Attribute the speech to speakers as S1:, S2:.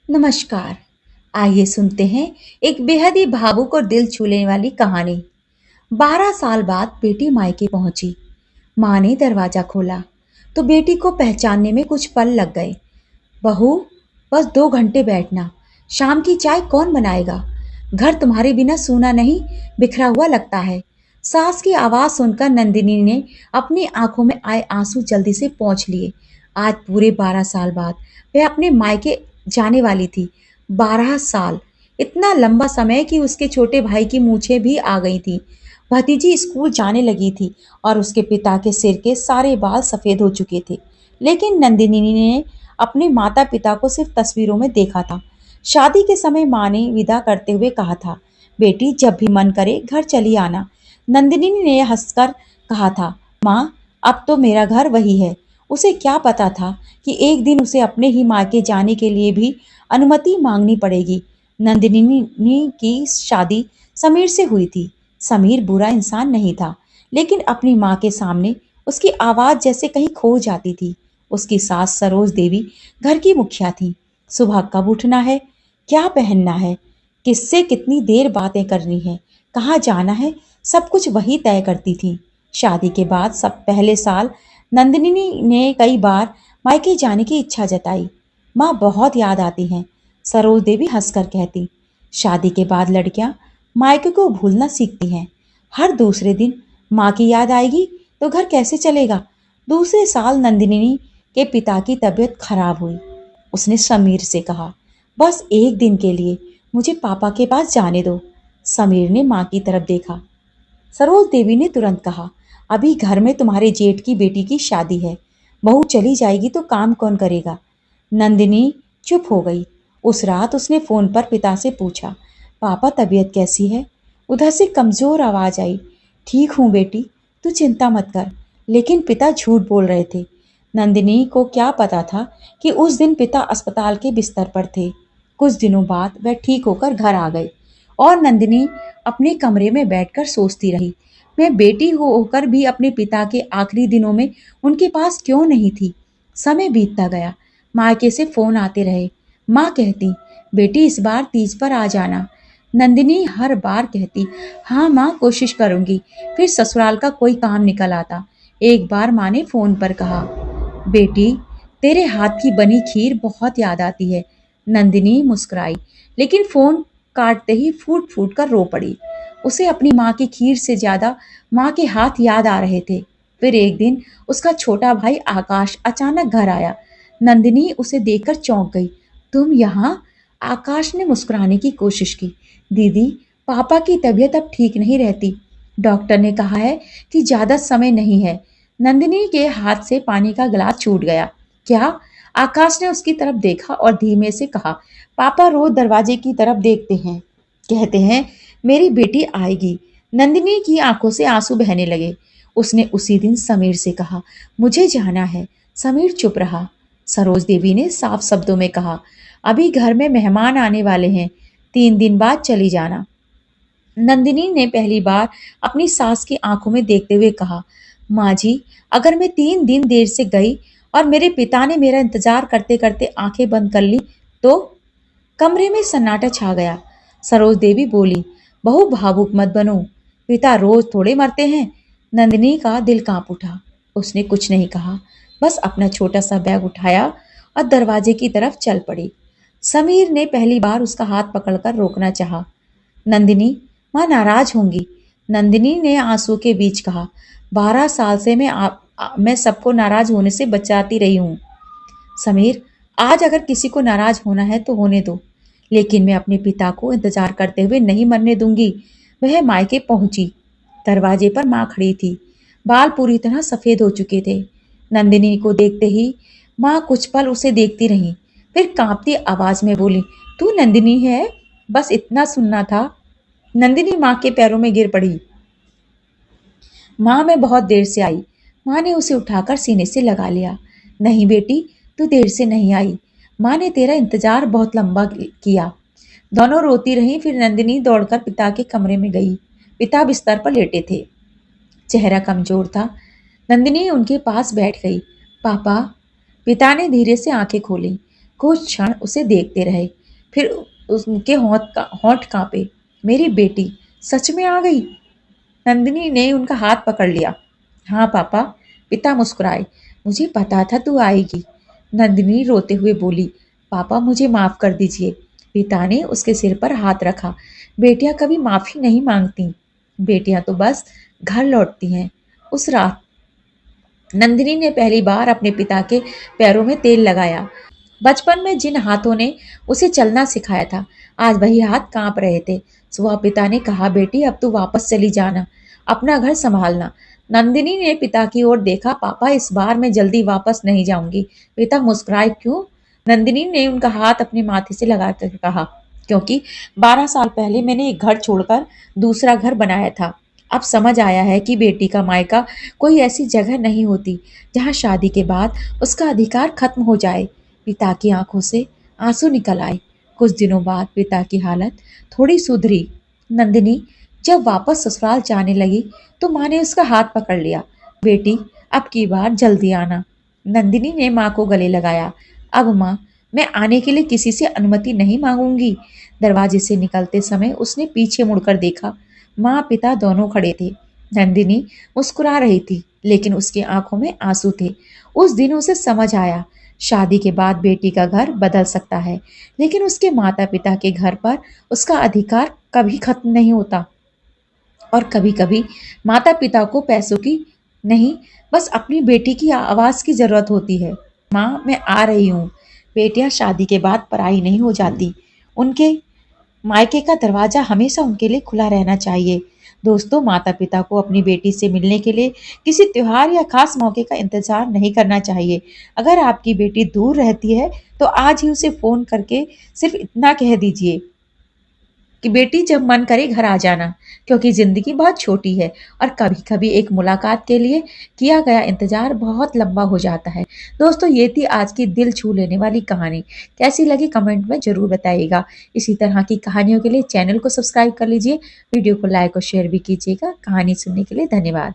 S1: नमस्कार। आइए सुनते हैं एक बेहद ही भावुक और दिल छू लेने वाली कहानी। 12 साल बाद बेटी मायके पहुंची। माँ ने दरवाजा खोला तो बेटी को पहचानने में कुछ पल लग गए। बहू, बस 2 घंटे बैठना, शाम की चाय कौन बनाएगा? घर तुम्हारे बिना सूना नहीं, बिखरा हुआ लगता है। सास की आवाज सुनकर नंदिनी ने अपनी आंखों में आए आंसू जल्दी से पोंछ लिए। आज पूरे 12 साल बाद वह अपने मायके जाने वाली थी। 12 साल, इतना लंबा समय कि उसके छोटे भाई की मूछें भी आ गई थी। भतीजी स्कूल जाने लगी थी और उसके पिता के सिर के सारे बाल सफेद हो चुके थे। लेकिन नंदिनी ने अपने माता पिता को सिर्फ तस्वीरों में देखा था। शादी के समय माँ ने विदा करते हुए कहा था, बेटी जब भी मन करे घर चली आना। नंदिनी ने हंसकर कहा था, माँ अब तो मेरा घर वही है। उसे क्या पता था कि एक दिन उसे अपने ही मायके जाने के लिए भी अनुमति मांगनी पड़ेगी। नंदिनी की शादी समीर से हुई थी। समीर बुरा इंसान नहीं था, लेकिन अपनी माँ के सामने उसकी आवाज जैसे कहीं खो जाती थी। उसकी सास सरोज देवी घर की मुखिया थी। सुबह कब उठना है, क्या पहनना है, किससे कितनी देर बातें करनी है, कहाँ जाना है, सब कुछ वही तय करती थी। शादी के बाद सब पहले साल नंदिनी ने कई बार मायके जाने की इच्छा जताई। माँ बहुत याद आती हैं, सरोज देवी हंसकर कहती। शादी के बाद लड़कियां मायके को भूलना सीखती हैं। हर दूसरे दिन माँ की याद आएगी तो घर कैसे चलेगा? दूसरे साल नंदिनी के पिता की तबीयत खराब हुई। उसने समीर से कहा, बस एक दिन के लिए मुझे पापा के पास जाने दो। समीर ने माँ की तरफ देखा। सरोज देवी ने तुरंत कहा, अभी घर में तुम्हारे जेठ की बेटी की शादी है। बहू चली जाएगी तो काम कौन करेगा? नंदिनी चुप हो गई। उस रात उसने फोन पर पिता से पूछा, पापा तबीयत कैसी है? उधर से कमजोर आवाज आई, ठीक हूं बेटी, तू चिंता मत कर। लेकिन पिता झूठ बोल रहे थे। नंदिनी को क्या पता था कि उस दिन पिता अस्पताल के बिस्तर पर थे। कुछ दिनों बाद वह ठीक होकर घर आ गए और नंदिनी अपने कमरे में बैठकर सोचती रही, मैं बेटी होकर भी अपने पिता के आखिरी दिनों में उनके पास क्यों नहीं थी? समय बीतता गया। मायके से फोन आते रहे। माँ कहती, बेटी इस बार तीज पर आ जाना। नंदिनी हर बार कहती, हाँ माँ कोशिश करूंगी। फिर ससुराल का कोई काम निकल आता। एक बार माँ ने फोन पर कहा, बेटी तेरे हाथ की बनी खीर बहुत याद आती है। नंदिनी मुस्कुराई, लेकिन फोन काटते ही फूट फूट कर रो पड़ी। उसे अपनी माँ की खीर से ज्यादा माँ के हाथ याद आ रहे थे। फिर एक दिन उसका छोटा भाई आकाश अचानक घर आया। नंदिनी उसे देखकर चौंक गई। तुम यहाँ? आकाश ने मुस्कुराने की कोशिश की। दीदी, पापा की तबीयत अब ठीक नहीं रहती। डॉक्टर ने कहा है कि ज्यादा समय नहीं है। नंदिनी के हाथ से पानी का गिलास छूट गया। क्या? आकाश ने उसकी तरफ देखा और धीमे से कहा, पापा रोज दरवाजे की तरफ देखते हैं, कहते हैं मेरी बेटी आएगी। नंदिनी की आंखों से आंसू बहने लगे। उसने उसी दिन समीर से कहा, मुझे जाना है। समीर चुप रहा। सरोज देवी ने साफ शब्दों में कहा, अभी घर में मेहमान आने वाले हैं, 3 दिन बाद चली जाना। नंदिनी ने पहली बार अपनी सास की आंखों में देखते हुए कहा, माँ जी, अगर मैं 3 दिन देर से गई और मेरे पिता ने मेरा इंतजार करते करते आंखें बंद कर ली तो? कमरे में सन्नाटा छा गया। सरोज देवी बोली, बहु भावुक मत बनो, पिता रोज थोड़े मरते हैं। नंदिनी का दिल कांप उठा। उसने कुछ नहीं कहा, बस अपना छोटा सा बैग उठाया और दरवाजे की तरफ चल पड़ी। समीर ने पहली बार उसका हाथ पकड़कर रोकना चाहा। नंदिनी, माँ नाराज होंगी। नंदिनी ने आंसू के बीच कहा, 12 साल से मैं सबको नाराज होने से बचाती रही हूँ। समीर, आज अगर किसी को नाराज होना है तो होने दो, लेकिन मैं अपने पिता को इंतजार करते हुए नहीं मरने दूंगी। वह मायके पहुंची। दरवाजे पर माँ खड़ी थी। बाल पूरी तरह सफेद हो चुके थे। नंदिनी को देखते ही माँ कुछ पल उसे देखती रही, फिर कांपती आवाज में बोली, तू नंदिनी है? बस इतना सुनना था। नंदिनी माँ के पैरों में गिर पड़ी। माँ, मैं बहुत देर से आई। माँ ने उसे उठाकर सीने से लगा लिया। नहीं बेटी, तू देर से नहीं आई। माँ ने तेरा इंतजार बहुत लंबा किया। दोनों रोती रहीं। फिर नंदिनी दौड़कर पिता के कमरे में गई। पिता बिस्तर पर लेटे थे, चेहरा कमजोर था। नंदिनी उनके पास बैठ गई। पापा, पिता ने धीरे से आंखें खोली। कुछ क्षण उसे देखते रहे, फिर उसके होंठ कांपे। मेरी बेटी सच में आ गई। नंदिनी ने उनका हाथ पकड़ लिया। हाँ पापा, पिता मुस्कुराए। मुझे पता था तू आएगी। नंदिनी रोते हुए बोली, पापा मुझे माफ कर दीजिए। पिता ने उसके सिर पर हाथ रखा। बेटियां कभी माफी नहीं मांगती, बेटियां तो बस घर लौटती हैं। उस रात नंदिनी ने पहली बार अपने पिता के पैरों में तेल लगाया। बचपन में जिन हाथों ने उसे चलना सिखाया था, आज वही हाथ कांप रहे थे। सुबह पिता ने कहा, बेटी अब तू वापस चली जाना, अपना घर संभालना। नंदिनी ने पिता की ओर देखा। पापा इस बार मैं जल्दी वापस नहीं जाऊंगी। पिता मुस्कुराए। क्यों? नंदिनी ने उनका हाथ अपने माथे से लगाकर कहा, क्योंकि 12 साल पहले मैंने एक घर छोड़कर दूसरा घर बनाया था। अब समझ आया है कि बेटी का मायका कोई ऐसी जगह नहीं होती जहाँ शादी के बाद उसका अधिकार खत्म हो जाए। पिता की आंखों से आंसू निकल आए। कुछ दिनों बाद पिता की हालत थोड़ी सुधरी। नंदिनी जब वापस ससुराल जाने लगी तो माँ ने उसका हाथ पकड़ लिया। बेटी अब की बार जल्दी आना। नंदिनी ने माँ को गले लगाया। अब माँ, मैं आने के लिए किसी से अनुमति नहीं मांगूंगी। दरवाजे से निकलते समय उसने पीछे मुड़कर देखा। माँ पिता दोनों खड़े थे। नंदिनी मुस्कुरा रही थी, लेकिन उसकी आंखों में आंसू थे। उस दिन उसे समझ आया, शादी के बाद बेटी का घर बदल सकता है, लेकिन उसके माता पिता के घर पर उसका अधिकार कभी खत्म नहीं होता। और कभी कभी माता पिता को पैसों की नहीं, बस अपनी बेटी की आवाज़ की ज़रूरत होती है। माँ मैं आ रही हूँ। बेटियां शादी के बाद पराई नहीं हो जाती। उनके मायके का दरवाजा हमेशा उनके लिए खुला रहना चाहिए। दोस्तों, माता पिता को अपनी बेटी से मिलने के लिए किसी त्योहार या खास मौके का इंतजार नहीं करना चाहिए। अगर आपकी बेटी दूर रहती है तो आज ही उसे फोन करके सिर्फ इतना कह दीजिए कि बेटी जब मन करे घर आ जाना, क्योंकि जिंदगी बहुत छोटी है और कभी कभी एक मुलाकात के लिए किया गया इंतजार बहुत लंबा हो जाता है। दोस्तों, ये थी आज की दिल छू लेने वाली कहानी। कैसी लगी कमेंट में जरूर बताइएगा। इसी तरह की कहानियों के लिए चैनल को सब्सक्राइब कर लीजिए, वीडियो को लाइक और शेयर भी कीजिएगा। कहानी सुनने के लिए धन्यवाद।